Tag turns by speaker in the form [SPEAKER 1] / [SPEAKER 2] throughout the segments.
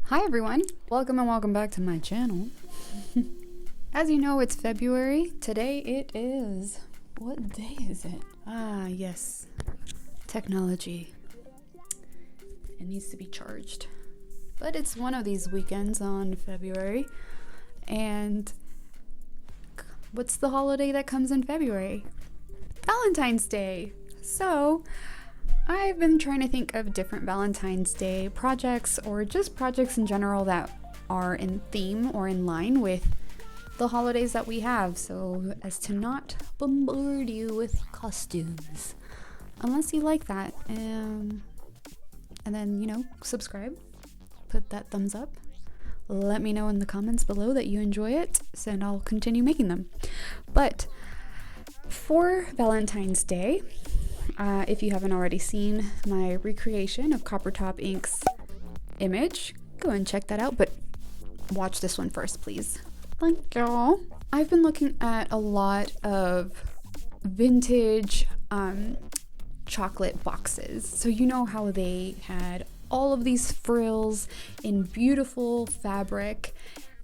[SPEAKER 1] Hi everyone, welcome and welcome back to my channel. As you know, it's February. Today it is... What day is it? Ah, yes. Technology. It needs to be charged. But it's one of these weekends on February. And what's the holiday that comes in February? Valentine's Day. So I've been trying to think of different Valentine's Day projects or just projects in general that are in theme or in line with the holidays that we have, so as to not bombard you with costumes. Unless you like that. And then, subscribe. Put that thumbs up. Let me know in the comments below that you enjoy it, and I'll continue making them. But for Valentine's Day, if you haven't already seen my recreation of Coppertop Ink's image, go and check that out, but watch this one first, please. Thank you. I've been looking at a lot of vintage chocolate boxes. So you know how they had all of these frills in beautiful fabric,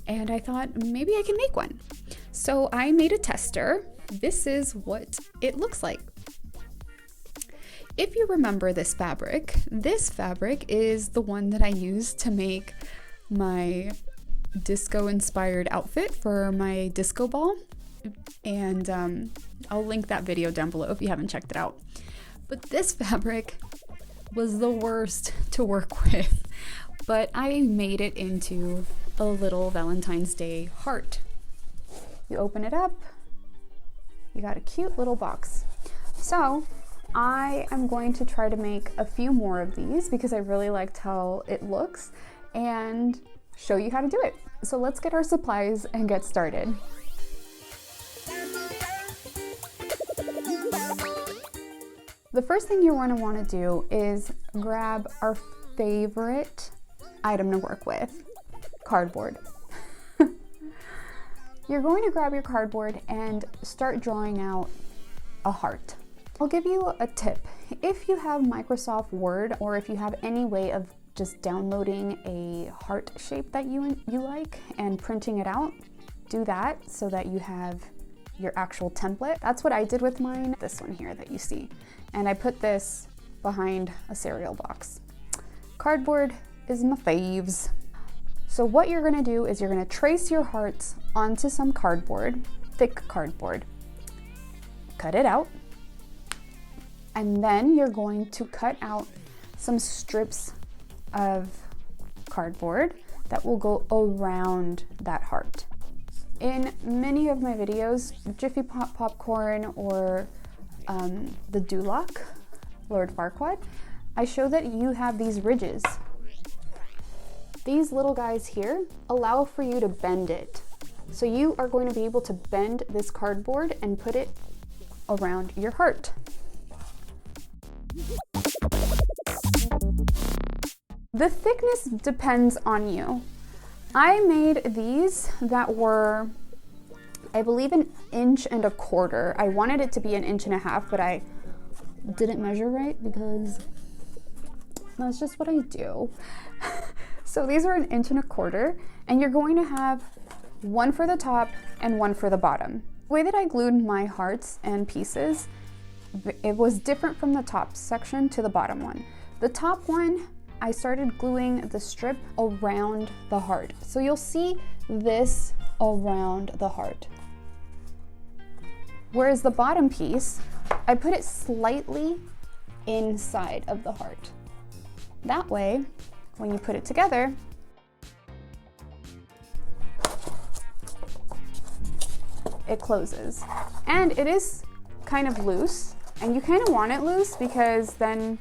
[SPEAKER 1] and I thought maybe I can make one. So I made a tester. This is what it looks like. If you remember this fabric is the one that I used to make my disco-inspired outfit for my disco ball. And I'll link that video down below if you haven't checked it out. But this fabric was the worst to work with, but I made it into a little Valentine's Day heart. You open it up, you got a cute little box. So I am going to try to make a few more of these because I really liked how it looks and show you how to do it. So let's get our supplies and get started. The first thing you're going to want to do is grab our favorite item to work with, cardboard. You're going to grab your cardboard and start drawing out a heart. I'll give you a tip. If you have Microsoft Word, or if you have any way of just downloading a heart shape that you like and printing it out, do that so that you have your actual template. That's what I did with mine, this one here that you see. And I put this behind a cereal box. Cardboard is my faves. So what you're gonna do is you're gonna trace your hearts onto some cardboard, thick cardboard. Cut it out. And then you're going to cut out some strips of cardboard that will go around that heart. In many of my videos, Jiffy Pop Popcorn or the Duloc, Lord Farquaad, I show that you have these ridges. These little guys here allow for you to bend it. So you are going to be able to bend this cardboard and put it around your heart. The thickness depends on you. I made these that were, I believe, 1.25 inches. I wanted it to be 1.5 inches, but I didn't measure right because that's just what I do. So these are 1.25 inches, and you're going to have one for the top and one for the bottom. The way that I glued my hearts and pieces, it was different from the top section to the bottom one. The top one, I started gluing the strip around the heart. So you'll see this around the heart. Whereas the bottom piece, I put it slightly inside of the heart. That way, when you put it together, it closes. And it is kind of loose, and you kind of want it loose because then,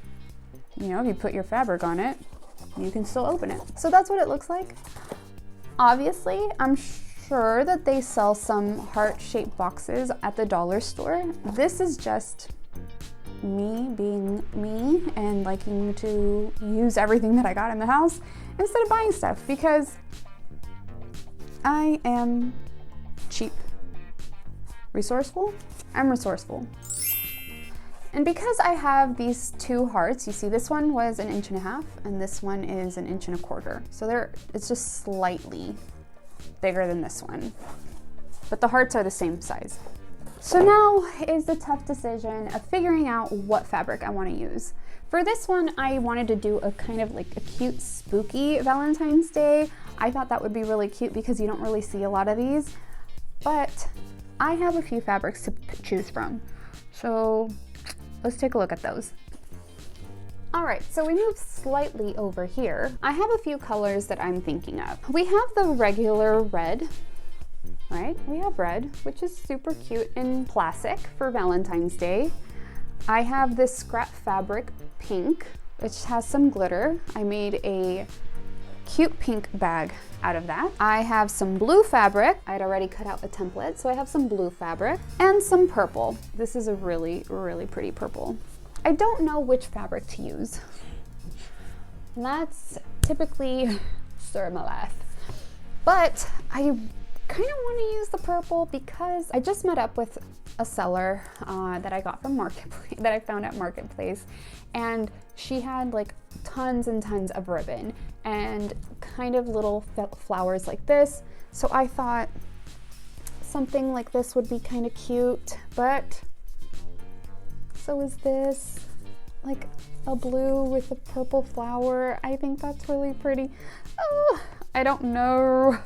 [SPEAKER 1] if you put your fabric on it, you can still open it. So that's what it looks like. Obviously, I'm sure that they sell some heart-shaped boxes at the dollar store. This is just me being me and liking to use everything that I got in the house instead of buying stuff because I am cheap. Resourceful? I'm resourceful. And because I have these two hearts, you see this one was 1.5 inches and this one is 1.25 inches. So it's just slightly bigger than this one, but the hearts are the same size. So now is the tough decision of figuring out what fabric I want to use. For this one, I wanted to do a kind of like a cute, spooky Valentine's Day. I thought that would be really cute because you don't really see a lot of these, but I have a few fabrics to choose from. So let's take a look at those. All right, so we move slightly over here. I have a few colors that I'm thinking of. We have the regular red, right? We have red, which is super cute and classic for Valentine's Day. I have this scrap fabric pink, which has some glitter. I made a cute pink bag out of that. I have some blue fabric. I'd already cut out a template, so I have some blue fabric and some purple. This is a really, really pretty purple. I don't know which fabric to use. That's typically stir my life. But I kind of want to use the purple because I just met up with a seller that I got from Marketplace, that I found at Marketplace, and she had like tons and tons of ribbon and kind of little flowers like this. So I thought something like this would be kind of cute, but so is this, like a blue with a purple flower. I think that's really pretty. Oh, I don't know.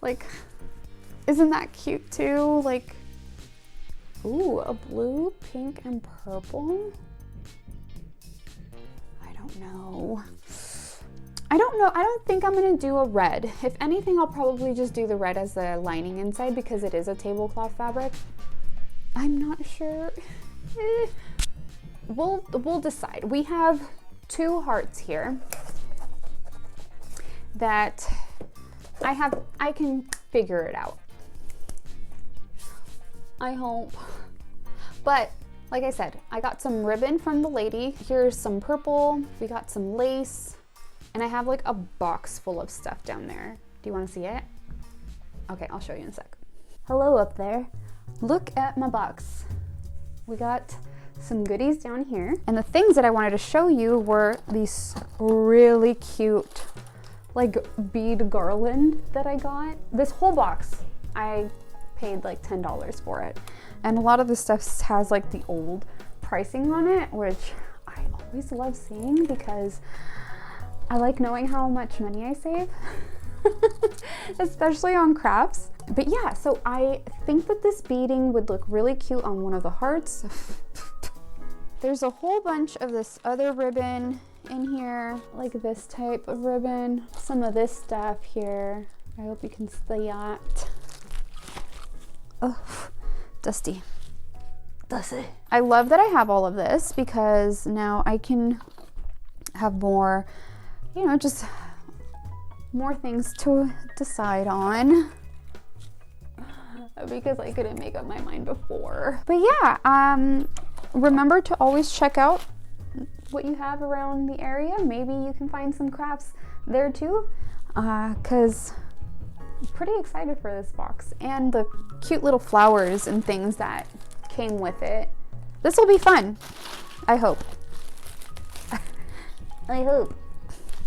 [SPEAKER 1] Like, isn't that cute too? Like, ooh, a blue, pink, and purple. I don't know. I don't think I'm gonna do a red. If anything, I'll probably just do the red as the lining inside because it is a tablecloth fabric. I'm not sure. We'll decide. We have two hearts here that I can figure it out. I hope. But like I said, I got some ribbon from the lady. Here's some purple. We got some lace. And I have like a box full of stuff down there. Do you want to see it? Okay, I'll show you in a sec. Hello up there. Look at my box. We got some goodies down here. And the things that I wanted to show you were these really cute like bead garland that I got. This whole box, I paid like $10 for it. And a lot of the stuff has like the old pricing on it, which I always love seeing because I like knowing how much money I save, especially on crafts. But yeah, so I think that this beading would look really cute on one of the hearts. There's a whole bunch of this other ribbon in here, like this type of ribbon. Some of this stuff here. I hope you can see that. Oh, dusty. Dusty. I love that I have all of this because now I can have more, you know, just more things to decide on because I couldn't make up my mind before. But yeah, remember to always check out what you have around the area. Maybe you can find some crafts there too, because I'm pretty excited for this box and the cute little flowers and things that came with it. This will be fun, I hope. I hope.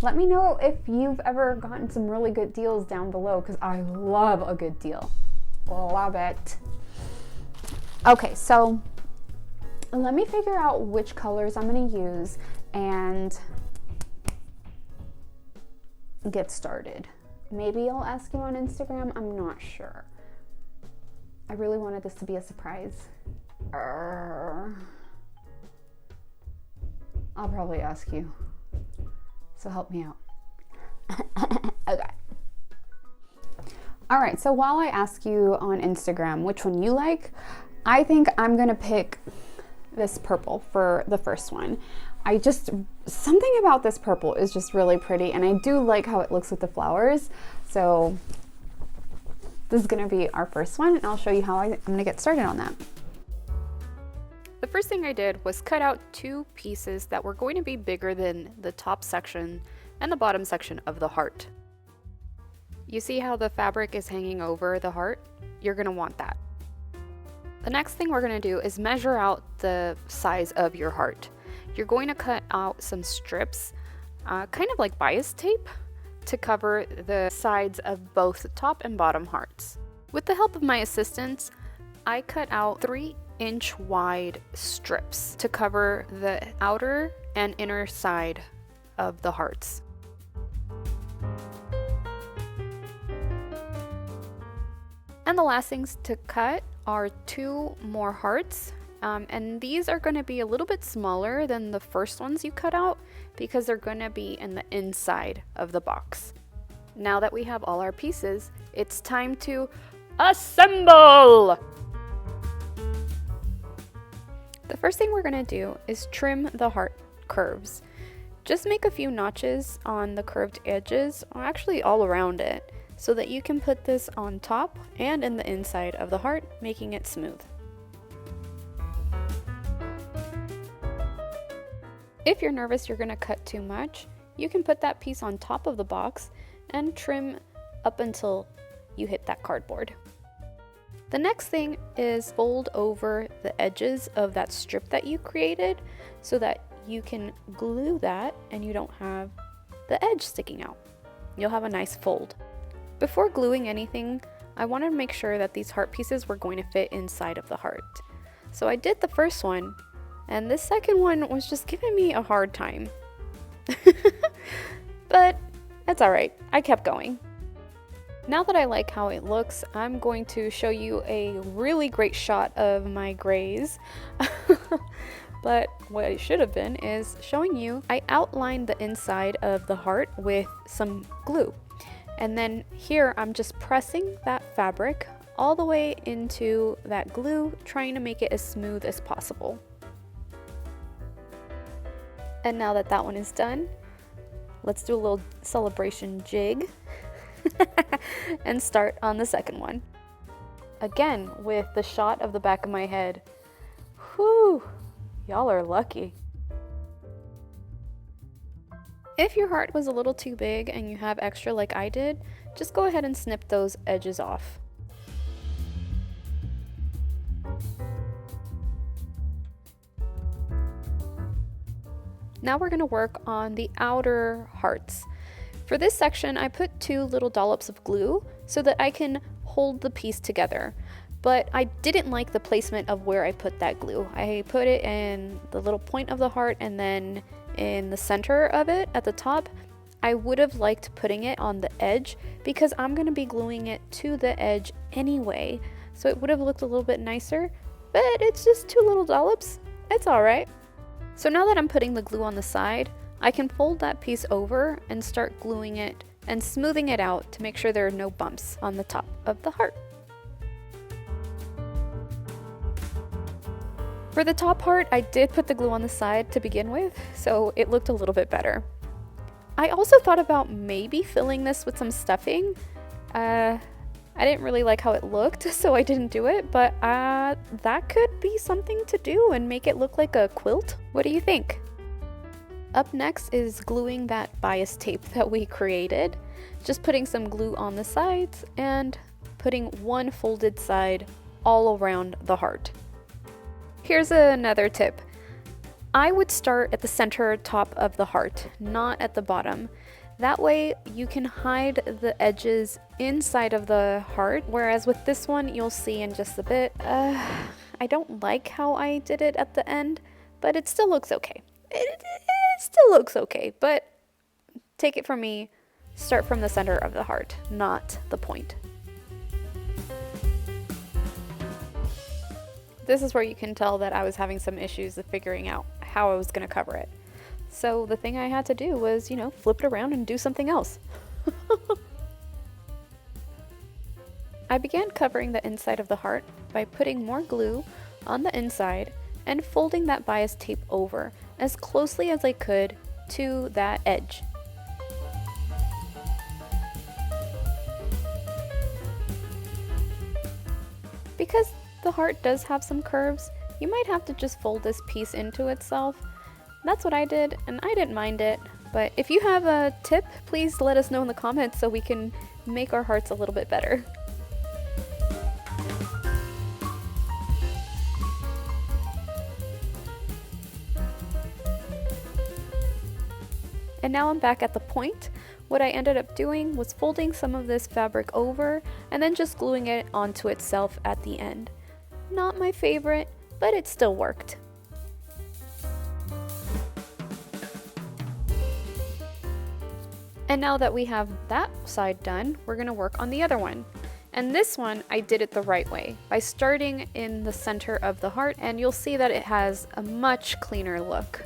[SPEAKER 1] Let me know if you've ever gotten some really good deals down below because I love a good deal. Love it. Okay, so let me figure out which colors I'm going to use and get started. Maybe I'll ask you on Instagram. I'm not sure. I really wanted this to be a surprise. I'll probably ask you. So help me out. Okay. All right, so while I ask you on Instagram which one you like, I think I'm gonna pick this purple for the first one. Something about this purple is just really pretty, and I do like how it looks with the flowers. So this is gonna be our first one, and I'll show you how I'm gonna get started on that. The first thing I did was cut out two pieces that were going to be bigger than the top section and the bottom section of the heart. You see how the fabric is hanging over the heart? You're gonna want that.
[SPEAKER 2] The next thing we're going to do is measure out the size of your heart. You're going to cut out some strips, kind of like bias tape, to cover the sides of both the top and bottom hearts. With the help of my assistants, I cut out 3-inch wide strips to cover the outer and inner side of the hearts. And the last things to cut are 2 more hearts, and these are going to be a little bit smaller than the first ones you cut out because they're going to be in the inside of the box. Now that we have all our pieces, it's time to assemble! The first thing we're going to do is trim the heart curves. Just make a few notches on the curved edges, or actually all around it, so that you can put this on top and in the inside of the heart, making it smooth. If you're nervous you're going to cut too much, you can put that piece on top of the box and trim up until you hit that cardboard. The next thing is fold over the edges of that strip that you created so that you can glue that and you don't have the edge sticking out. You'll have a nice fold. Before gluing anything, I wanted to make sure that these heart pieces were going to fit inside of the heart. So I did the first one, and this second one was just giving me a hard time. But that's alright, I kept going. Now that I like how it looks, I'm going to show you a really great shot of my grays. But what it should have been is showing you I outlined the inside of the heart with some glue. And then here I'm just pressing that fabric all the way into that glue, trying to make it as smooth as possible. And now that that one is done, let's do a little celebration jig and start on the second one. Again, with the shot of the back of my head. Whew, y'all are lucky. If your heart was a little too big and you have extra like I did, just go ahead and snip those edges off. Now we're going to work on the outer hearts. For this section, I put 2 little dollops of glue so that I can hold the piece together. But I didn't like the placement of where I put that glue. I put it in the little point of the heart and then in the center of it at the top. I would have liked putting it on the edge because I'm going to be gluing it to the edge anyway. So it would have looked a little bit nicer, but it's just 2 little dollops. It's alright. So now that I'm putting the glue on the side, I can fold that piece over and start gluing it and smoothing it out to make sure there are no bumps on the top of the heart. For the top part, I did put the glue on the side to begin with, so it looked a little bit better. I also thought about maybe filling this with some stuffing. I didn't really like how it looked, so I didn't do it, but that could be something to do and make it look like a quilt. What do you think? Up next is gluing that bias tape that we created. Just putting some glue on the sides and putting one folded side all around the heart. Here's another tip. I would start at the center top of the heart, not at the bottom. That way you can hide the edges inside of the heart, whereas with this one you'll see in just a bit. I don't like how I did it at the end, but it still looks okay. It still looks okay, but take it from me, start from the center of the heart, not the point. This is where you can tell that I was having some issues of figuring out how I was going to cover it. So the thing I had to do was, flip it around and do something else. I began covering the inside of the heart by putting more glue on the inside and folding that bias tape over as closely as I could to that edge. Because the heart does have some curves, you might have to just fold this piece into itself. That's what I did, and I didn't mind it. But if you have a tip, please let us know in the comments so we can make our hearts a little bit better. And now I'm back at the point. What I ended up doing was folding some of this fabric over and then just gluing it onto itself at the end. Not my favorite, but it still worked. And now that we have that side done, we're gonna work on the other one. And this one, I did it the right way, by starting in the center of the heart, and you'll see that it has a much cleaner look.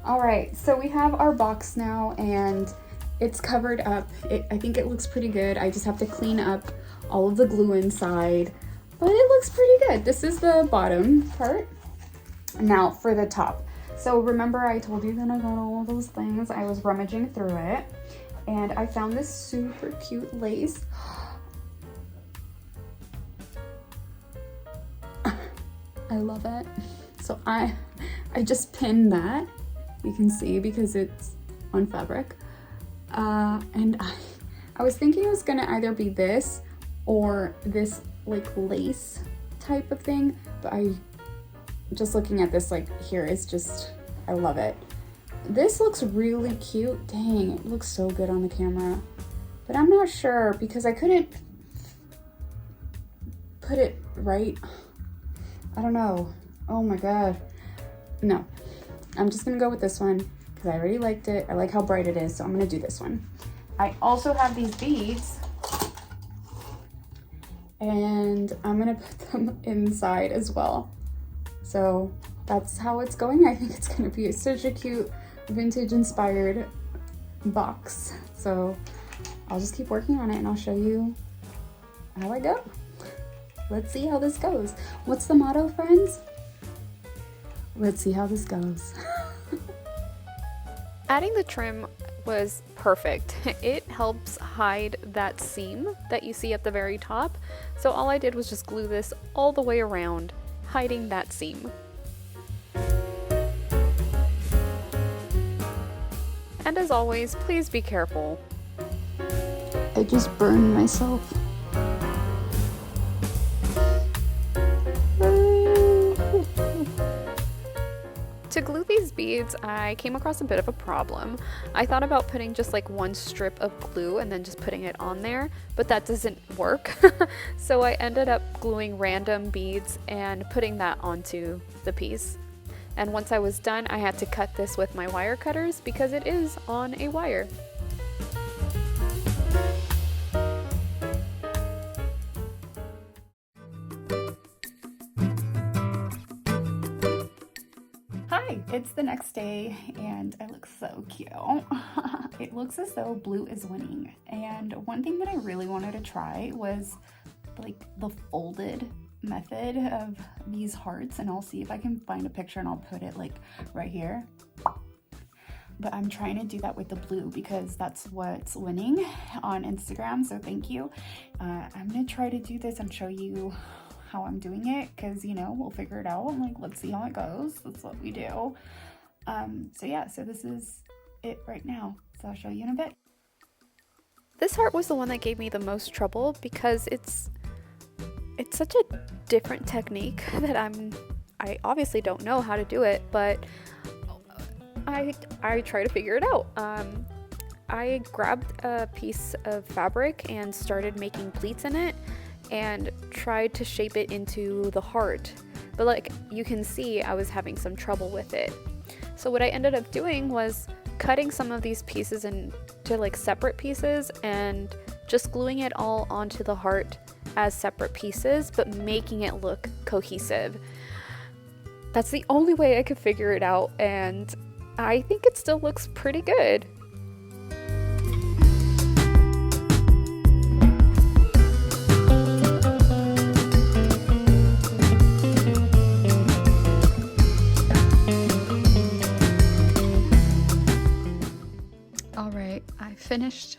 [SPEAKER 1] All right, so we have our box now and it's covered up. I think it looks pretty good. I just have to clean up all of the glue inside, but it looks pretty good. This is the bottom part. Now for the top. So remember I told you that I got all of those things. I was rummaging through it and I found this super cute lace. I love it. So I just pinned that. You can see because it's on fabric. And I was thinking it was gonna either be this or this like lace type of thing, but just looking at this like here is just, I love it. This looks really cute. Dang, it looks so good on the camera. But I'm not sure because I couldn't put it right. I don't know. Oh my God. No, I'm just gonna go with this one because I already liked it. I like how bright it is, so I'm gonna do this one. I also have these beads and I'm gonna put them inside as well. So that's how it's going. I think it's gonna be such a cute vintage inspired box. So I'll just keep working on it and I'll show you how I go. Let's see how this goes. What's the motto, friends? Let's see how this goes.
[SPEAKER 2] Adding the trim was perfect. It helps hide that seam that you see at the very top. So all I did was just glue this all the way around, hiding that seam. And as always, please be careful.
[SPEAKER 1] I just burned myself.
[SPEAKER 2] To glue these beads, I came across a bit of a problem. I thought about putting just like one strip of glue and then just putting it on there, but that doesn't work. So I ended up gluing random beads and putting that onto the piece. And once I was done, I had to cut this with my wire cutters because it is on a wire.
[SPEAKER 1] Hi, it's the next day and I look so cute. It looks as though blue is winning. And one thing that I really wanted to try was like the folded method of these hearts, and I'll see if I can find a picture and I'll put it like right here. But I'm trying to do that with the blue because that's what's winning on Instagram, so thank you. I'm gonna try to do this and show you how I'm doing it because, you know, we'll figure it out. Like, let's see how it goes. That's what we do. So yeah, so this is it right now. So I'll show you in a bit.
[SPEAKER 2] This heart was the one that gave me the most trouble because it's such a different technique that I obviously don't know how to do it, but I try to figure it out. I grabbed a piece of fabric and started making pleats in it and tried to shape it into the heart, but like you can see, I was having some trouble with it. So what I ended up doing was cutting some of these pieces into like separate pieces and just gluing it all onto the heart as separate pieces, but making it look cohesive. That's the only way I could figure it out, and I think it still looks pretty good.
[SPEAKER 1] Alright, I finished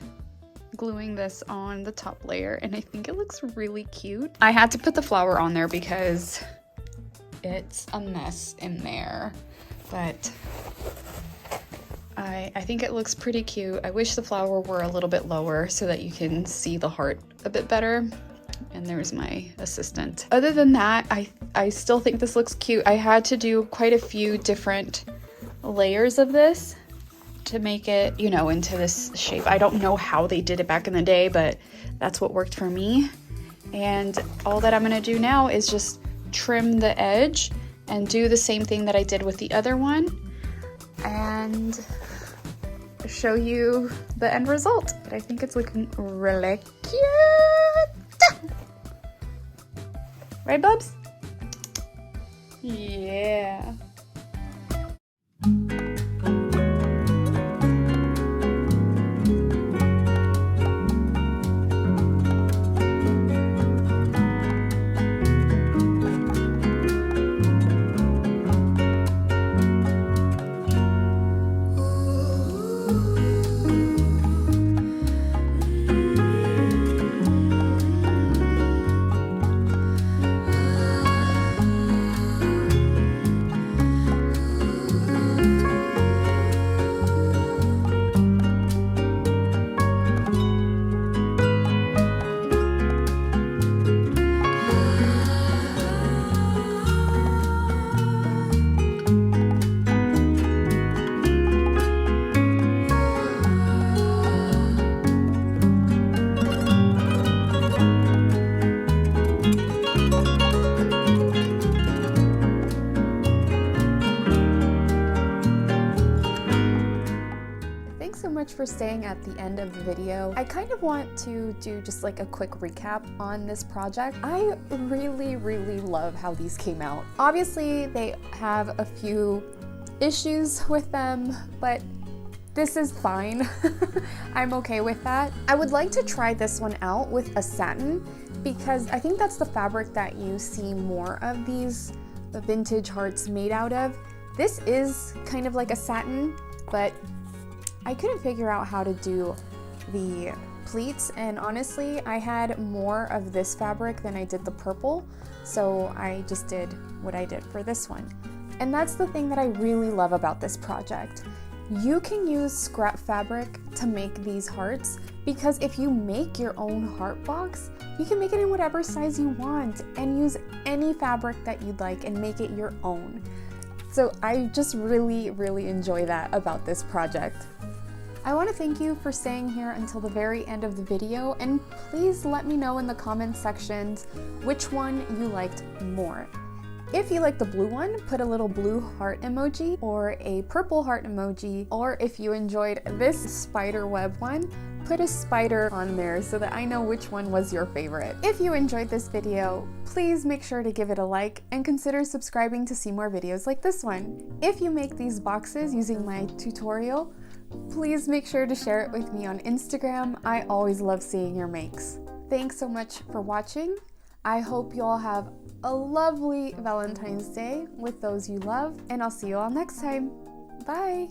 [SPEAKER 1] gluing this on the top layer and I think it looks really cute. I had to put the flower on there because it's a mess in there, but I think it looks pretty cute. I wish the flower were a little bit lower so that you can see the heart a bit better. And there's my assistant. Other than that, I still think this looks cute. I had to do quite a few different layers of this to make it, you know, into this shape. I don't know how they did it back in the day, but that's what worked for me. And all that I'm gonna do now is just trim the edge and do the same thing that I did with the other one and show you the end result. But I think it's looking really cute. Right, Bubs? Yeah. So much for staying at the end of the video. I kind of want to do just like a quick recap on this project. I really love how these came out. Obviously they have a few issues with them, but this is fine. I'm okay with that. I would like to try this one out with a satin because I think that's the fabric that you see more of these vintage hearts made out of. This is kind of like a satin, but I couldn't figure out how to do the pleats, and honestly, I had more of this fabric than I did the purple, so I just did what I did for this one. And that's the thing that I really love about this project. You can use scrap fabric to make these hearts, because if you make your own heart box, you can make it in whatever size you want and use any fabric that you'd like and make it your own. So I just really enjoy that about this project. I want to thank you for staying here until the very end of the video, and please let me know in the comment sections which one you liked more. If you like the blue one, put a little blue heart emoji or a purple heart emoji, or if you enjoyed this spider web one, put a spider on there so that I know which one was your favorite. If you enjoyed this video, please make sure to give it a like and consider subscribing to see more videos like this one. If you make these boxes using my tutorial, please make sure to share it with me on Instagram. I always love seeing your makes. Thanks so much for watching. I hope you all have a lovely Valentine's Day with those you love, and I'll see you all next time. Bye!